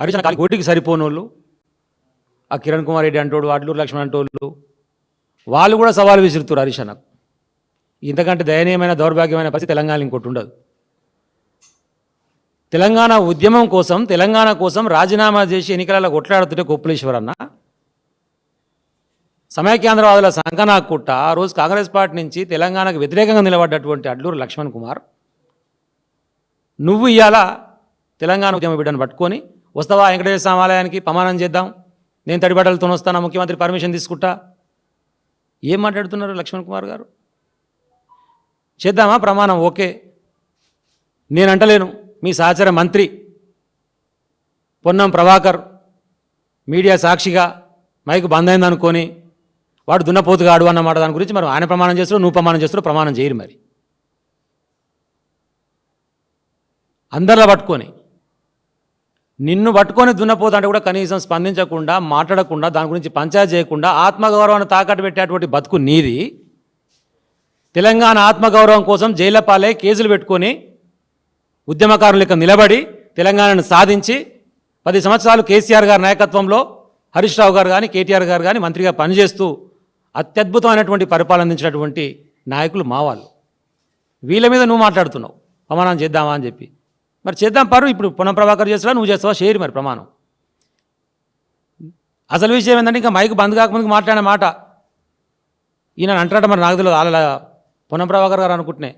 హరీష్ అన్న కోటికి సరిపోనోళ్ళు, ఆ కిరణ్ కుమార్ రెడ్డి అంటోడు, అడ్లూరు లక్ష్మణ్ అంటోళ్ళు, వాళ్ళు కూడా సవాలు విసురుతారు హరీష్ అన్నకు. ఇంతకంటే దయనీయమైన దౌర్భాగ్యమైన పరిస్థితి తెలంగాణ ఇంకోటి ఉండదు. తెలంగాణ ఉద్యమం కోసం, తెలంగాణ కోసం రాజీనామా చేసి ఎన్నికలలో కొట్లాడుతుంటే కొప్పులేశ్వర్ అన్న సమైక్యాంధ్రవాదుల సంకనాకుట్ట ఆ రోజు కాంగ్రెస్ పార్టీ నుంచి తెలంగాణకు వ్యతిరేకంగా నిలబడ్డటువంటి అడ్లూరు లక్ష్మణ్ కుమార్, నువ్వు ఇవాళ తెలంగాణ ఉద్యమ బిడ్డను పట్టుకొని వస్తావా వెంకటేశ్వర స్వామి ఆలయానికి ప్రమాణం చేద్దాం, నేను తడిబట్టలతో వస్తాను, ముఖ్యమంత్రి పర్మిషన్ తీసుకుంటా, ఏం మాట్లాడుతున్నారు లక్ష్మణ్ కుమార్ గారు? చేద్దామా ప్రమాణం? ఓకే, నేను అంటలేను. మీ సహచర మంత్రి పొన్నం ప్రభాకర్ మీడియా సాక్షిగా మైకు బంద్ అయిందనుకొని వాడు దున్నపోతుగాడు అన్నమాట. దాని గురించి మరి ఆయన ప్రమాణం చేస్తాడు, నువ్వు ప్రమాణం చేస్తాడు, ప్రమాణం చేయరు. మరి అందరిలో పట్టుకొని నిన్ను పట్టుకొని దున్నపోతు అంటే కూడా కనీసం స్పందించకుండా, మాట్లాడకుండా, దాని గురించి పంచాయతీ చేయకుండా ఆత్మగౌరవాన్ని తాకట్టు పెట్టేటువంటి బతుకు నీది. తెలంగాణ ఆత్మగౌరవం కోసం జైళ్ల పాలై కేసులు పెట్టుకొని ఉద్యమకారుల లెక్క నిలబడి తెలంగాణను సాధించి 10 సంవత్సరాలు కేసీఆర్ గారి నాయకత్వంలో హరీష్ రావు గారు కానీ, కేటీఆర్ గారు కానీ మంత్రిగా పనిచేస్తూ అత్యద్భుతమైనటువంటి పరిపాలన అందించినటువంటి నాయకులు మా వాళ్ళు. వీళ్ళ మీద నువ్వు మాట్లాడుతున్నావు ప్రమాణం చేద్దామా అని చెప్పి. మరి చేద్దాం పరు. ఇప్పుడు పొన్నం ప్రభాకర్ చేస్తావా, నువ్వు చేస్తావా? షేర్ మరి ప్రమాణం. అసలు విషయం ఏంటంటే ఇంకా మైకు బంద్ కాకముందుకు మాట్లాడిన మాట ఈయన అంటారట. మరి నాకు తెలియదు, అలా పొన్నం ప్రభాకర్ గారు అనుకుంటున్నాయి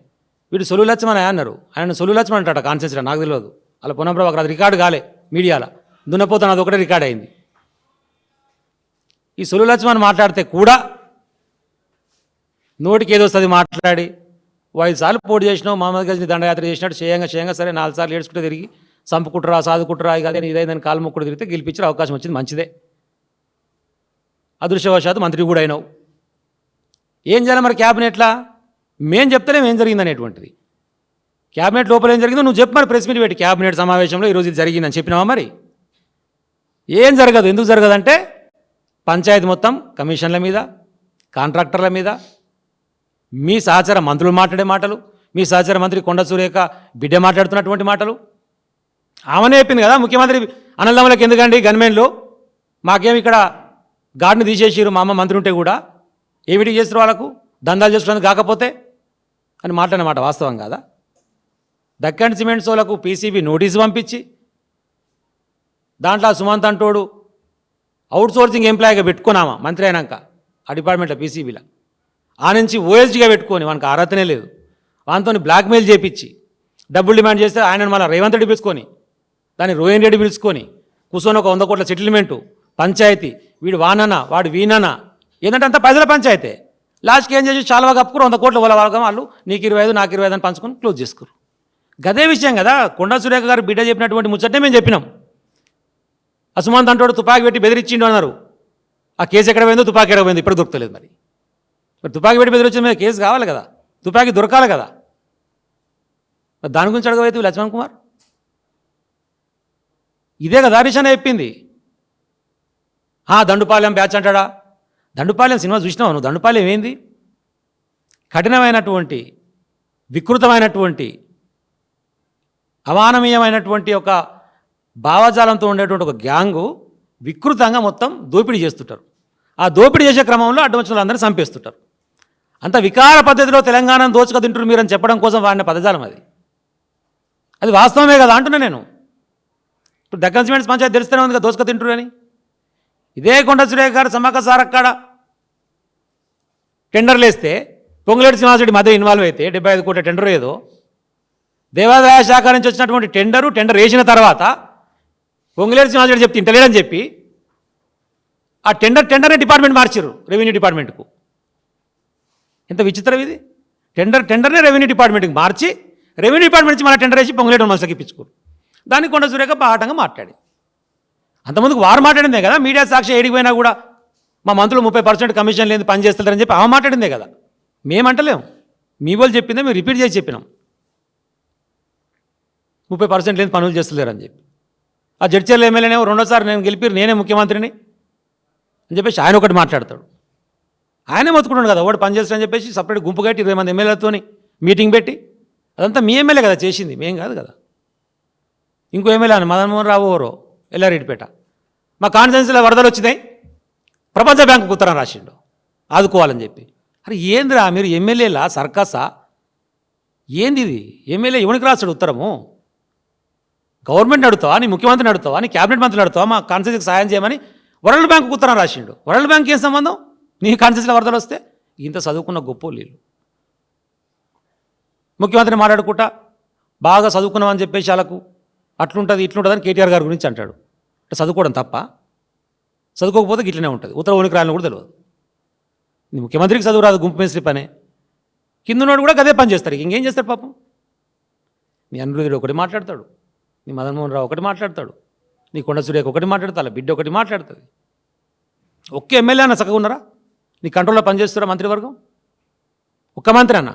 వీడు సొలు లక్ష్మణ్ అన్నారు. ఆయన సొలు లక్ష్మణ్ అంటాట కాన్సెన్స్లో, నాకు తెలియదు. అలా పొన్నం ప్రభాకర్ అది రికార్డు కాలే మీడియాలో, దున్నపోతాను అది ఒకటే రికార్డ్ అయింది. ఈ సొలు లక్ష్మణ్ మాట్లాడితే కూడా నోటికి ఏదో వస్తుంది మాట్లాడి 5 సార్లు పోటీ చేసినావు, మహమ్మద్ గజ్ని దండయాత్ర చేసినట్టు చేయంగా సరే 4 సార్లు ఏడ్చుకుంటే తిరిగి చంపుకుంటురా, సాదుకుంటురా, ఇదైందని కాలు మొక్కుడు తిరిగితే గెలిపించే అవకాశం వచ్చింది, మంచిదే. అదృష్టవశాత్తు మంత్రి కూడా అయినావు. ఏం చేయాలి మరి క్యాబినెట్లా? మేం చెప్తలేం ఏం జరిగింది అనేటువంటిది. క్యాబినెట్ లోపల ఏం జరిగిందో నువ్వు చెప్పు మరి, ప్రెస్ మీట్ పెట్టి క్యాబినెట్ సమావేశంలో ఈరోజు ఇది జరిగిందని చెప్పినావా? మరి ఏం జరగదు. ఎందుకు జరగదంటే పంచాయతీ మొత్తం కమిషన్ల మీద, కాంట్రాక్టర్ల మీద, మీ సహచర మంత్రులు మాట్లాడే మాటలు, మీ సహచర మంత్రి కొండ సురేఖ బిడ్డ మాట్లాడుతున్నటువంటి మాటలు. ఆమెనే చెప్పింది కదా ముఖ్యమంత్రి అన్నదమ్ములకు ఎందుకండి గన్మెన్లు, మాకేమి ఇక్కడ గాడిని తీసేసిరు మా అమ్మ మంత్రి ఉంటే కూడా, ఏమిటి చేస్తారు వాళ్ళకు దందాలు చేసుకోవడానికి కాకపోతే అని మాట్లాడిన మాట వాస్తవం కాదా? దక్కన్ సిమెంట్స్ వాళ్ళకు పీసీబీ నోటీసు పంపించి దాంట్లో సుమంత్ అంటోడు అవుట్సోర్సింగ్ ఎంప్లాయీగా పెట్టుకున్నామా మంత్రి అయినాక ఆ డిపార్ట్మెంట్లో పీసీబీలో, ఆ నుంచి ఓఎస్డీగా పెట్టుకొని వానికి అర్హతనే లేదు, వానితో బ్లాక్మెయిల్ చేపించి డబ్బులు డిమాండ్ చేస్తే ఆయన మళ్ళీ రేవంత్ రెడ్డి పిలుచుకొని దాన్ని రోహిన్ రెడ్డి పిలుచుకొని కూర్చొని ఒక 100 కోట్ల సెటిల్మెంటు పంచాయతీ, వీడు వాననా వాడు వీననా, ఏంటంటే అంత ప్రజల పంచాయతీ. లాస్ట్కి ఏం చేసి చాలా కప్పుకుని 100 కోట్ల వాళ్ళ వాళ్ళు నీకు 25 నాకు 25 అని పంచుకొని క్లోజ్ చేసుకోరు. గదే విషయం కదా కొండ సురేఖ గారు బిడ్డ చెప్పినటువంటి ముచ్చటే మేము చెప్పినాం. అసుమంత్ అంటోడు తుపాకీ పెట్టి బెదిరించిండు అన్నారు. ఆ కేసు ఎక్కడ పోయిందో, తుపాకీ ఎక్కడ పోయిందో ఇప్పుడు దొరకలేదు. మరి తుపాకీ పెట్టి బెదిరించిన మీద కేసు కావాలి కదా, తుపాకీ దొరకాలి కదా. దాని గురించి అడగవైతే లక్ష్మణ్ కుమార్ ఇదే కదా హరీష్ అన్న చెప్పింది. దండుపాలెం బ్యాచ్ అంటాడా? దండుపాలెం సినిమా చూసినావు నువ్వు? దండుపాలెం ఏంది? కఠినమైనటువంటి, వికృతమైనటువంటి, అమానవీయమైనటువంటి ఒక భావజాలంతో ఉండేటువంటి ఒక గ్యాంగు వికృతంగా మొత్తం దోపిడీ చేస్తుంటారు. ఆ దోపిడీ చేసే క్రమంలో అడ్డవచ్చిన వాళ్ళందరినీ చంపేస్తుంటారు. అంత వికార పద్ధతిలో తెలంగాణను దోచుక తింటారు మీరని చెప్పడం కోసం వాడిన పదజాలం అది వాస్తవమే కదా అంటున్నా నేను. ఇప్పుడు దక్కన్ సిమెంట్స్ పంచాయతీ తెలుస్తూనే ఉంది కదా దోచుక తింటారు అని. ఇదే కొండ సురేఖ గారు సమ్మక్క సారక్కడ టెండర్లు వేస్తే పొంగులేటి శ్రీనివాసరెడ్డి మధ్య ఇన్వాల్వ్ అయితే 75 కోట్ల టెండర్ ఏదో దేవాదాయ శాఖ నుంచి వచ్చినటువంటి టెండర్ వేసిన తర్వాత పొంగులేటి శ్రీనివాసరెడ్డి చెప్తే ఇంటలేడని చెప్పి ఆ టెండర్నే డిపార్ట్మెంట్ మార్చారు రెవెన్యూ డిపార్ట్మెంట్కు. ఎంత విచిత్రం ఇది! టెండర్నే రెవెన్యూ డిపార్ట్మెంట్కి మార్చి రెవెన్యూ డిపార్ట్మెంట్ నుంచి మళ్ళీ టెండర్ వేసి పొంగులేటి మనసులకు ఇప్పించుకోరు. దానికి కొండ సురేఖ బాటంగా మాట్లాడి అంతమందికి వారు మాట్లాడిందే కదా. మీడియా సాక్షి ఏడిపోయినా కూడా మా మంత్రులు 30% కమిషన్ లేని పని చేస్తారని చెప్పి ఆమె మాట్లాడిందే కదా. మేమంటలేము, మీ వాళ్ళు చెప్పిందే మేము రిపీట్ చేసి చెప్పినాం. 30% లేని పనులు చేస్తలేరని చెప్పి ఆ జడ్చర్ల ఎమ్మెల్యేనేమో రెండోసారి నేను గెలిపి నేనే ముఖ్యమంత్రిని అని చెప్పేసి ఆయన ఒకటి మాట్లాడతాడు. ఆయనే మొత్తుకుంటాడు కదా ఒకటి పని చేస్తాడని చెప్పేసి సపరేట్ గుంపు కట్టి 20 మంది ఎమ్మెల్యేలతో మీటింగ్ పెట్టి. అదంతా మీ ఎమ్మెల్యే కదా చేసింది, మేం కాదు కదా. ఇంకో ఎమ్మెల్యే అని మదన్మోహన్ రావు ఎవరో ఎల్లారెడ్డిపేట. మా కాన్స్టిట్యున్సీలో వరదలు వచ్చినాయి, ప్రపంచ బ్యాంకుకు ఉత్తరం రాసిండు ఆదుకోవాలని చెప్పి. అరే ఏందిరా మీరు ఎమ్మెల్యేలా సర్కసా? ఏంది ఇది? ఎమ్మెల్యే ఎవరికి రాస్తాడు ఉత్తరము? గవర్నమెంట్ అడుగుతావా, నీ ముఖ్యమంత్రిని అడుగుతావా, నీ క్యాబినెట్ మంత్రిని అడుగుతావా మా కాన్స్టిట్యున్సీకి సాయం చేయమని? వరల్డ్ బ్యాంకుకు ఉత్తరం రాసిండు. వరల్డ్ బ్యాంక్ ఏం సంబంధం నీ కాన్స్టిట్యున్సీలో వరదలు వస్తే? ఇంత చదువుకున్న గొప్ప వీళ్ళు. ముఖ్యమంత్రిని మాట్లాడుకుంటా బాగా చదువుకున్నామని చెప్పేసి వాళ్ళకు అట్లుంటుంది ఇట్లుంటుంది అని కేటీఆర్ గారి గురించి అంటాడు. అంటే చదువుకోవడం తప్ప? చదువుకోకపోతే గిట్లనే ఉంటుంది. ఉత్తర ఉనికి రాయాలని కూడా తెలియదు. నీ ముఖ్యమంత్రికి చదువు రాదు, గుంపు మేస్త్రి పనే. కిందనోడు కూడా గదే పని చేస్తాడు. ఇంకేం చేస్తాడు పాపం? నీ అనిరుద్ధుడు ఒకటి మాట్లాడతాడు, నీ మదన్మోహన్ రావు ఒకటి మాట్లాడతాడు, నీ కొండ సూర్యకు ఒకటి మాట్లాడతా, బిడ్డ ఒకటి మాట్లాడుతుంది. ఒక్క ఎమ్మెల్యే అన్న చక్కగా ఉన్నారా? నీ కంట్రోల్లో పనిచేస్తారా మంత్రివర్గం? ఒక్క మంత్రి అన్న